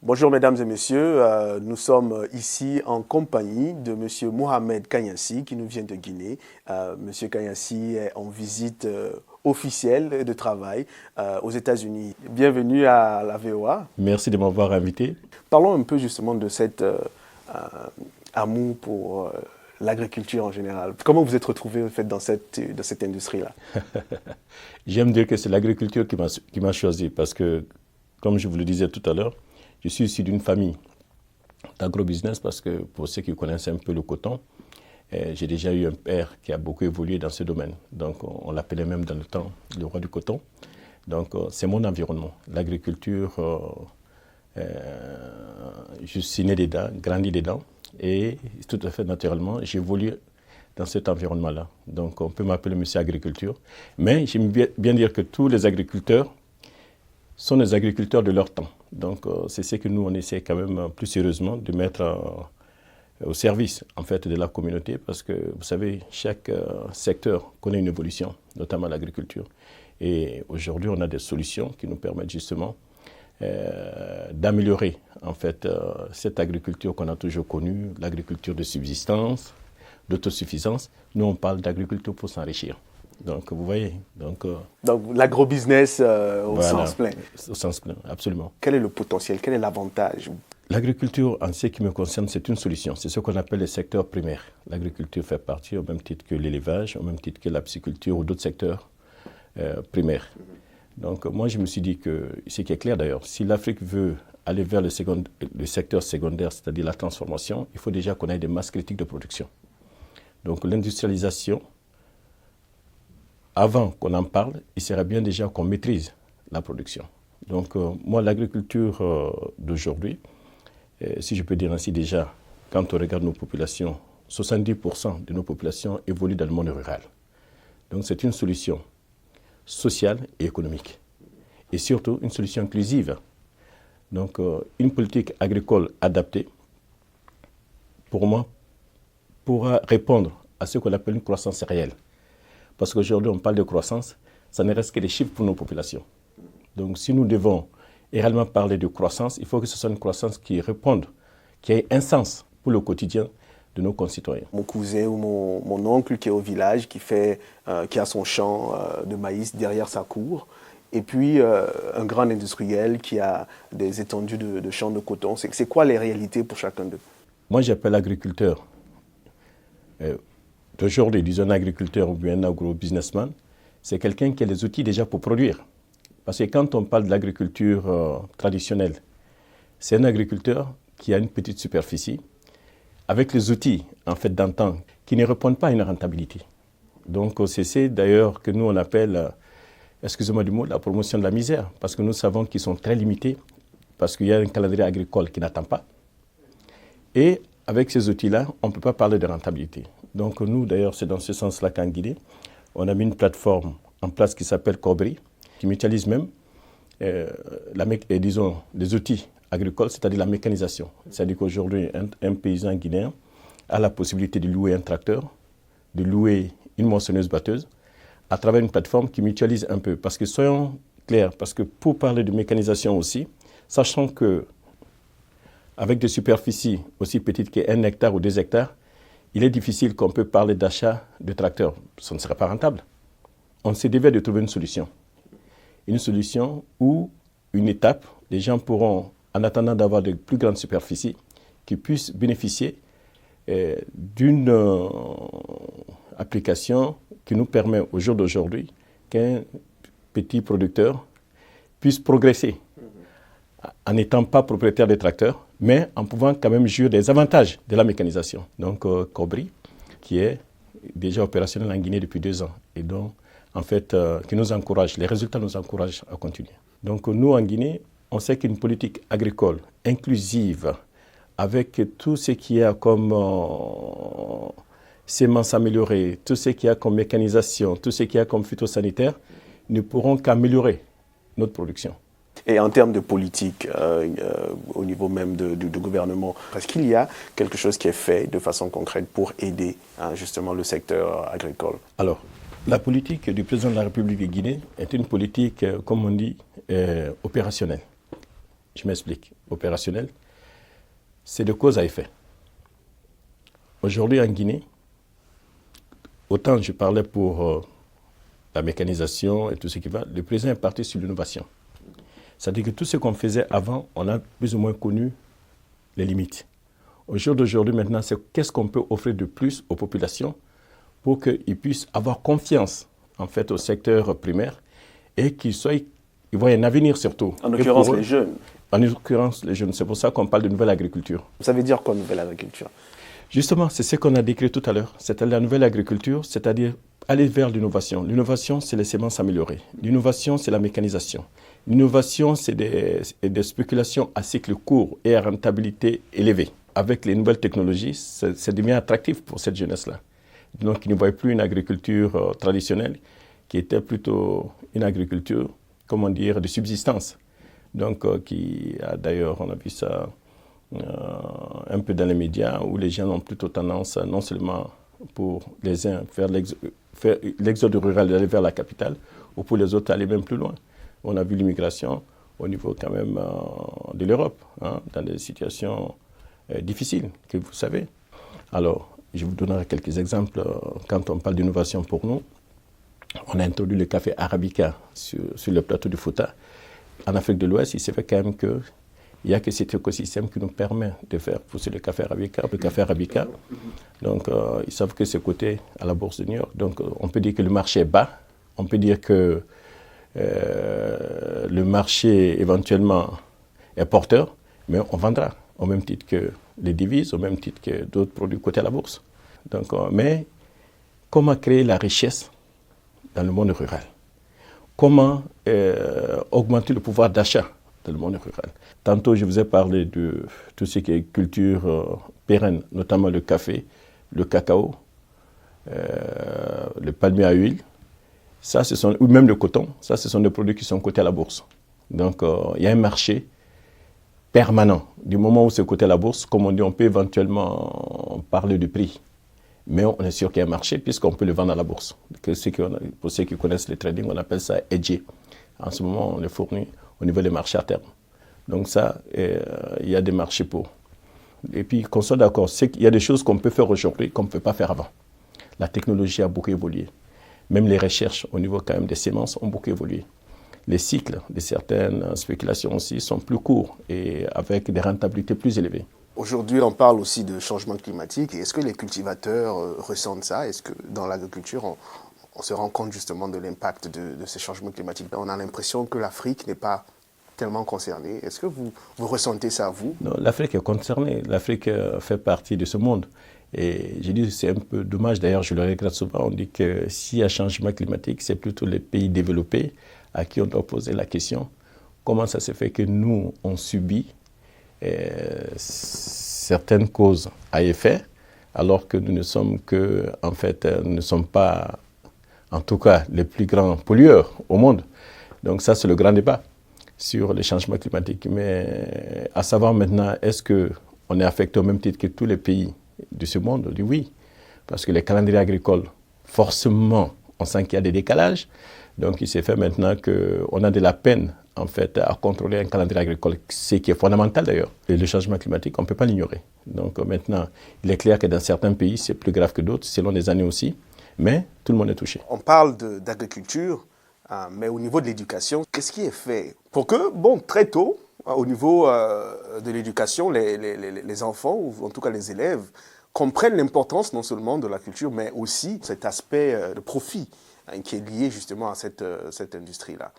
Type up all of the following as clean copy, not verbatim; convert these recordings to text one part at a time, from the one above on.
Bonjour mesdames et messieurs, nous sommes ici en compagnie de monsieur Mohamed Kanyassi qui nous vient de Guinée. Monsieur Kanyassi est en visite officielle de travail aux États-Unis. Bienvenue à la VOA. Merci de m'avoir invité. Parlons un peu justement de cet amour pour l'agriculture en général. Comment vous êtes retrouvé en fait, dans cette industrie-là? J'aime dire que c'est l'agriculture qui m'a choisi parce que, comme je vous le disais tout à l'heure, je suis issu d'une famille d'agrobusiness parce que pour ceux qui connaissent un peu le coton, j'ai déjà eu un père qui a beaucoup évolué dans ce domaine. Donc on l'appelait même dans le temps le roi du coton. Donc c'est mon environnement. L'agriculture, je suis né dedans, grandi dedans et tout à fait naturellement, j'évolue dans cet environnement-là. Donc on peut m'appeler monsieur agriculture. Mais j'aime bien dire que tous les agriculteurs sont des agriculteurs de leur temps. Donc c'est ce que nous, on essaie quand même plus sérieusement de mettre au service en fait, de la communauté parce que, vous savez, chaque secteur connaît une évolution, notamment l'agriculture. Et aujourd'hui, on a des solutions qui nous permettent justement d'améliorer en fait, cette agriculture qu'on a toujours connue, l'agriculture de subsistance, d'autosuffisance. Nous, on parle d'agriculture pour s'enrichir. Donc, vous voyez. Donc l'agrobusiness au voilà, sens plein. Au sens plein, absolument. Quel est le potentiel? Quel est l'avantage? L'agriculture, en ce qui me concerne, c'est une solution. C'est ce qu'on appelle le secteur primaire. L'agriculture fait partie, au même titre que l'élevage, au même titre que la pisciculture ou d'autres secteurs primaires. Donc, moi, je me suis dit que, ce qui est clair d'ailleurs, si l'Afrique veut aller vers le secteur secondaire, c'est-à-dire la transformation, il faut déjà qu'on ait des masses critiques de production. Donc, l'industrialisation, avant qu'on en parle, il serait bien déjà qu'on maîtrise la production. Donc, moi, l'agriculture d'aujourd'hui, si je peux dire ainsi déjà, quand on regarde nos populations, 70% de nos populations évoluent dans le monde rural. Donc, c'est une solution sociale et économique. Et surtout, une solution inclusive. Donc, une politique agricole adaptée, pour moi, pourra répondre à ce qu'on appelle une croissance réelle. Parce qu'aujourd'hui, on parle de croissance, ça ne reste que des chiffres pour nos populations. Donc, si nous devons réellement parler de croissance, il faut que ce soit une croissance qui réponde, qui ait un sens pour le quotidien de nos concitoyens. Mon cousin ou mon oncle qui est au village, qui a son champ de maïs derrière sa cour, et puis un grand industriel qui a des étendues de champs de coton. C'est quoi les réalités pour chacun d'eux? Moi, j'appelle l'agriculteur d'aujourd'hui, disons un agriculteur ou bien un agro-businessman, c'est quelqu'un qui a les outils déjà pour produire. Parce que quand on parle de l'agriculture traditionnelle, c'est un agriculteur qui a une petite superficie, avec les outils en fait d'antan qui ne répondent pas à une rentabilité. Donc c'est d'ailleurs que nous on appelle, excusez-moi du mot, la promotion de la misère, parce que nous savons qu'ils sont très limités, parce qu'il y a un calendrier agricole qui n'attend pas. Et avec ces outils-là, on ne peut pas parler de rentabilité. Donc nous, d'ailleurs, c'est dans ce sens-là qu'en Guinée, on a mis une plateforme en place qui s'appelle Cobri, qui mutualise même disons, les outils agricoles, c'est-à-dire la mécanisation. C'est-à-dire qu'aujourd'hui, un paysan guinéen a la possibilité de louer un tracteur, de louer une moissonneuse-batteuse, à travers une plateforme qui mutualise un peu. Parce que soyons clairs, parce que pour parler de mécanisation aussi, sachant que avec des superficies aussi petites qu'un hectare ou 2 hectares, il est difficile qu'on peut parler d'achat de tracteurs. Ça ne serait pas rentable. On se devait de trouver une solution. Une solution où une étape, les gens pourront, en attendant d'avoir de plus grandes superficies, qui puissent bénéficier d'une application qui nous permet au jour d'aujourd'hui qu'un petit producteur puisse progresser en n'étant pas propriétaire des tracteurs, mais en pouvant quand même jouir des avantages de la mécanisation. Donc Cobri, qui est déjà opérationnel en Guinée depuis 2 ans, et donc en fait, qui nous encourage, les résultats nous encouragent à continuer. Donc nous, en Guinée, on sait qu'une politique agricole inclusive, avec tout ce qu'il y a comme semences améliorées, tout ce qu'il y a comme mécanisation, tout ce qu'il y a comme phytosanitaire, ne pourront qu'améliorer notre production. Et en termes de politique, au niveau même du gouvernement, est-ce qu'il y a quelque chose qui est fait de façon concrète pour aider justement le secteur agricole? Alors, la politique du président de la République de Guinée est une politique, comme on dit, opérationnelle. Je m'explique. Opérationnel, c'est de cause à effet. Aujourd'hui en Guinée, autant je parlais pour la mécanisation et tout ce qui va, le président est parti sur l'innovation. C'est-à-dire que tout ce qu'on faisait avant, on a plus ou moins connu les limites. Au jour d'aujourd'hui, maintenant, c'est qu'est-ce qu'on peut offrir de plus aux populations pour qu'ils puissent avoir confiance en fait, au secteur primaire et qu'ils voient un avenir surtout. En l'occurrence, les jeunes. En l'occurrence, les jeunes. C'est pour ça qu'on parle de nouvelle agriculture. Ça veut dire quoi, nouvelle agriculture? Justement, c'est ce qu'on a décrit tout à l'heure. C'est la nouvelle agriculture, c'est-à-dire aller vers l'innovation. L'innovation, c'est les semences améliorées. L'innovation, c'est la mécanisation. L'innovation, c'est des spéculations à cycle court et à rentabilité élevée. Avec les nouvelles technologies, ça devient attractif pour cette jeunesse-là. Donc, ils ne voient plus une agriculture traditionnelle qui était plutôt une agriculture, comment dire, de subsistance. Donc, qui a d'ailleurs, on a vu ça un peu dans les médias, où les gens ont plutôt tendance, non seulement pour les uns, faire l'exode rural d'aller vers la capitale, ou pour les autres aller même plus loin. On a vu l'immigration au niveau quand même de l'Europe, dans des situations difficiles, que vous savez. Alors, je vous donnerai quelques exemples. Quand on parle d'innovation pour nous, on a introduit le café arabica sur le plateau du Fouta. En Afrique de l'Ouest, il s'est fait quand même qu'il n'y a que cet écosystème qui nous permet de faire pousser le café arabica. Le café arabica, donc ils savent que c'est coté à la bourse de New York. Donc on peut dire que le marché est bas. On peut dire que le marché éventuellement est porteur, mais on vendra au même titre que les devises, au même titre que d'autres produits cotés à la bourse. Donc, mais comment créer la richesse dans le monde rural? Comment augmenter le pouvoir d'achat dans le monde rural? Tantôt, je vous ai parlé de tout ce qui est culture pérenne, notamment le café, le cacao, le palmier à huile. Ça, ou même le coton, ça, ce sont des produits qui sont cotés à la bourse. Donc, il y a un marché permanent. Du moment où c'est coté à la bourse, comme on dit, on peut éventuellement parler du prix. Mais on est sûr qu'il y a un marché puisqu'on peut le vendre à la bourse. Pour ceux qui connaissent le trading, on appelle ça hedgé. En ce moment, on le fournit au niveau des marchés à terme. Donc ça, il y a des marchés pour. Et puis qu'on soit d'accord, c'est qu'il y a des choses qu'on peut faire aujourd'hui qu'on ne peut pas faire avant. La technologie a beaucoup évolué. Même les recherches au niveau quand même des semences ont beaucoup évolué. Les cycles de certaines spéculations aussi sont plus courts et avec des rentabilités plus élevées. Aujourd'hui, on parle aussi de changement climatique. Est-ce que les cultivateurs ressentent ça? Est-ce que dans l'agriculture, on se rend compte justement de l'impact de ces changements climatiques? On a l'impression que l'Afrique n'est pas tellement concernée. Est-ce que vous ressentez ça, vous? Non, l'Afrique est concernée. L'Afrique fait partie de ce monde. Et j'ai dit, c'est un peu dommage, d'ailleurs, je le regrette souvent. On dit que s'il y a changement climatique, c'est plutôt les pays développés à qui on doit poser la question. Comment ça se fait que nous, on subit certaines causes à effet, alors que nous ne sommes que, en fait, nous ne sommes pas, en tout cas, les plus grands pollueurs au monde. Donc ça, c'est le grand débat sur les changements climatiques. Mais à savoir maintenant, est-ce qu'on est affecté au même titre que tous les pays de ce monde? On dit oui, parce que les calendriers agricoles, forcément, on sent qu'il y a des décalages. Donc il s'est fait maintenant qu'on a de la peine en fait, à contrôler un calendrier agricole, ce qui est fondamental d'ailleurs. Et le changement climatique, on ne peut pas l'ignorer. Donc maintenant, il est clair que dans certains pays, c'est plus grave que d'autres, selon les années aussi, mais tout le monde est touché. On parle d'agriculture, mais au niveau de l'éducation, qu'est-ce qui est fait pour que, très tôt, au niveau de l'éducation, les enfants, ou en tout cas les élèves, comprennent l'importance non seulement de la culture, mais aussi cet aspect de profit qui est lié justement à cette industrie-là?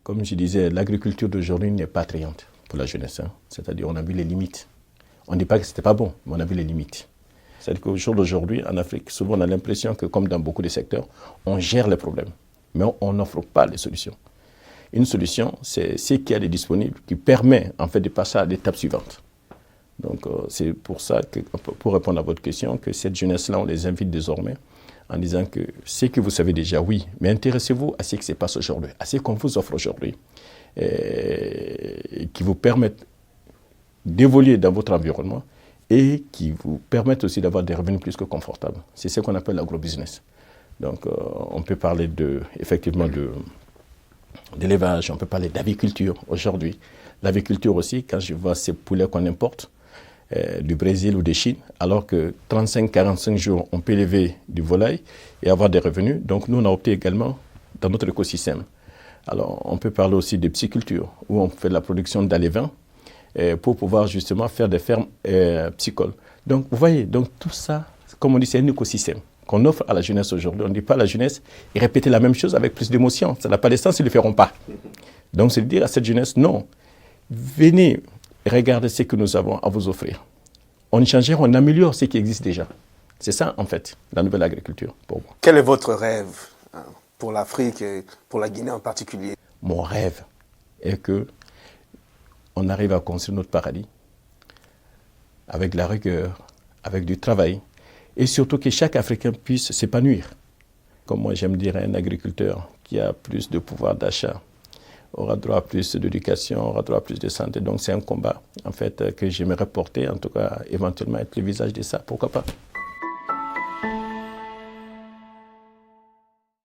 Comme je disais, l'agriculture d'aujourd'hui n'est pas attrayante pour la jeunesse. C'est-à-dire on a vu les limites. On ne dit pas que ce n'était pas bon, mais on a vu les limites. C'est-à-dire qu'au jour d'aujourd'hui, en Afrique, souvent on a l'impression que, comme dans beaucoup de secteurs, on gère les problèmes, mais on n'offre pas les solutions. Une solution, c'est ce qu'il y a de disponible qui permet en fait de passer à l'étape suivante. Donc c'est pour ça que, pour répondre à votre question, que cette jeunesse-là, on les invite désormais en disant que ce que vous savez déjà, oui, mais intéressez-vous à ce qui se passe aujourd'hui, à ce qu'on vous offre aujourd'hui, qui vous permettent d'évoluer dans votre environnement et qui vous permettent aussi d'avoir des revenus plus que confortables. C'est ce qu'on appelle l'agrobusiness. Donc on peut parler effectivement d'élevage, on peut parler d'aviculture aujourd'hui. L'aviculture aussi, quand je vois ces poulets qu'on importe du Brésil ou de Chine, alors que 35-45 jours, on peut élever du volaille et avoir des revenus. Donc nous, on a opté également dans notre écosystème. Alors on peut parler aussi de pisciculture, où on fait de la production d'alevins pour pouvoir justement faire des fermes piscicoles. Donc vous voyez, donc tout ça, comme on dit, c'est un écosystème qu'on offre à la jeunesse aujourd'hui. On ne dit pas à la jeunesse et répéter la même chose avec plus d'émotion. Ça n'a pas de sens, ils ne le feront pas. Donc c'est de dire à cette jeunesse, non, venez regarder ce que nous avons à vous offrir. On change, on améliore ce qui existe déjà. C'est ça, en fait, la nouvelle agriculture pour moi. Quel est votre rêve pour l'Afrique et pour la Guinée en particulier? Mon rêve est qu'on arrive à construire notre paradis avec de la rigueur, avec du travail, et surtout que chaque Africain puisse s'épanouir. Comme moi, j'aime dire, un agriculteur qui a plus de pouvoir d'achat aura droit à plus d'éducation, aura droit à plus de santé. Donc c'est un combat, en fait, que j'aimerais porter, en tout cas, éventuellement être le visage de ça. Pourquoi pas?